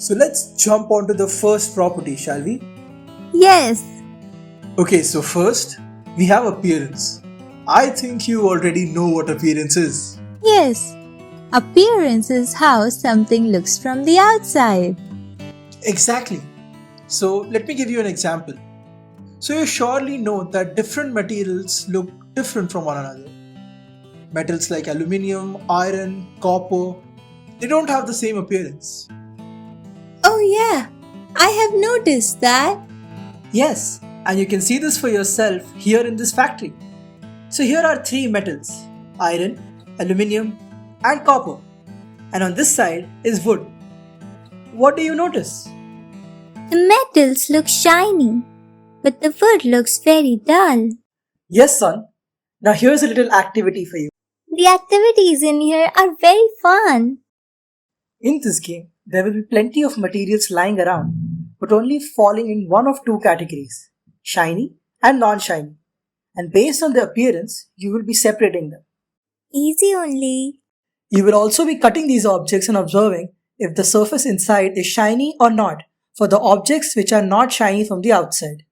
So let's jump onto the first property, shall we? Yes, Okay, so first, we have appearance. I think you already know what appearance is. yes. Appearance is how something looks from the outside. Exactly. So let me give you an example. So you surely know that different materials look different from one another. Metals like aluminium, iron, copper, they don't have the same appearance. Oh, yeah, I have noticed that. Yes, and you can see this for yourself here in this factory. So here are three metals: iron, aluminium, and copper. And on this side is wood. What do you notice? The metals look shiny, but the wood looks very dull. Yes, son. Now here's a little activity for you. The activities in here are very fun. In this game, there will be plenty of materials lying around, but only falling in one of two categories: shiny and non shiny. And based on their appearance, you will be separating them. Easy only. You will also be cutting these objects and observing if the surface inside is shiny or not for the objects which are not shiny from the outside.